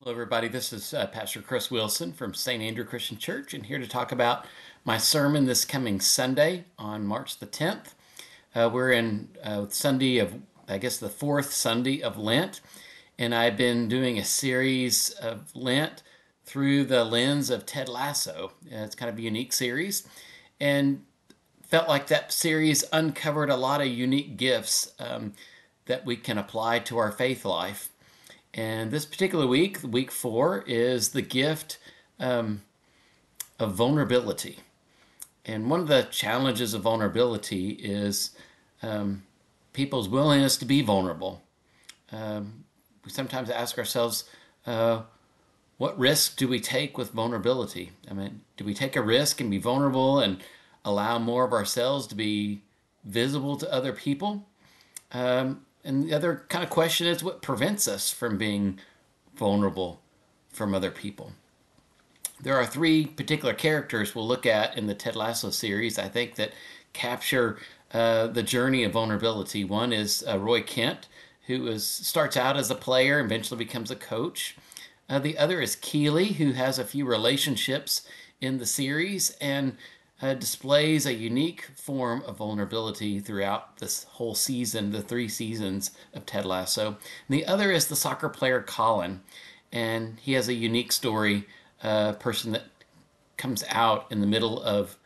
Hello, everybody. This is Pastor Chris Wilson from St. Andrew Christian Church, and here to talk about my sermon this coming Sunday on March the 10th. We're in Sunday of, I guess, the fourth Sunday of Lent, and I've been doing a series of Lent through the lens of Ted Lasso. It's kind of a unique series, and felt like that series uncovered a lot of unique gifts that we can apply to our faith life. And this particular week, week 4, is the gift of vulnerability. And one of the challenges of vulnerability is people's willingness to be vulnerable. We sometimes ask ourselves, what risk do we take with vulnerability? I mean, do we take a risk and be vulnerable and allow more of ourselves to be visible to other people? And the other kind of question is, what prevents us from being vulnerable from other people? There are 3 particular characters we'll look at in the Ted Lasso series, I think, that capture the journey of vulnerability. One is Roy Kent, who starts out as a player and eventually becomes a coach. The other is Keeley, who has a few relationships in the series and displays a unique form of vulnerability throughout this whole season, the 3 seasons of Ted Lasso. And the other is the soccer player Colin, and he has a unique story, person that comes out in the middle of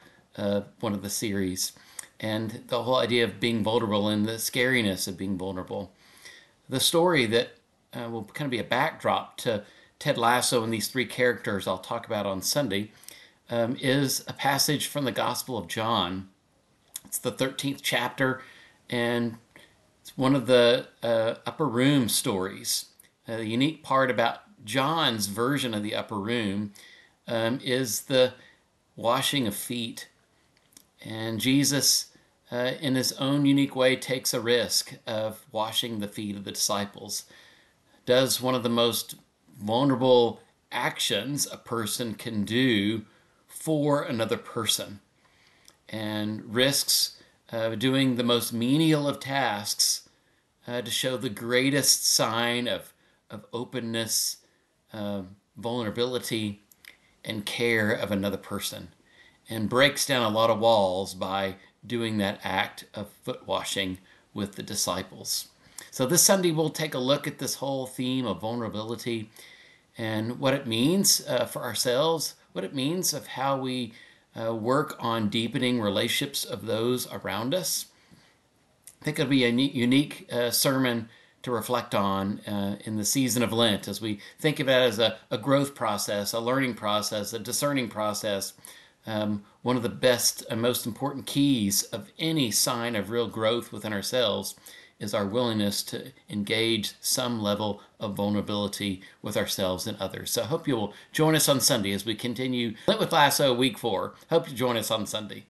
one of the series, and the whole idea of being vulnerable and the scariness of being vulnerable. The story that will kind of be a backdrop to Ted Lasso and these 3 characters I'll talk about on Sunday is a passage from the Gospel of John. It's the 13th chapter, and it's one of the upper room stories. The unique part about John's version of the upper room is the washing of feet. And Jesus, in his own unique way, takes a risk of washing the feet of the disciples. Does one of the most vulnerable actions a person can do for another person, and risks doing the most menial of tasks to show the greatest sign of openness, vulnerability, and care of another person, and breaks down a lot of walls by doing that act of foot washing with the disciples. So this Sunday we'll take a look at this whole theme of vulnerability and what it means for ourselves, what it means of how we work on deepening relationships of those around us. I think it'll be a unique sermon to reflect on in the season of Lent, as we think of it as a growth process, a learning process, a discerning process. One of the best and most important keys of any sign of real growth within ourselves is our willingness to engage some level of vulnerability with ourselves and others. So I hope you will join us on Sunday as we continue Lent with Lasso week 4. Hope you join us on Sunday.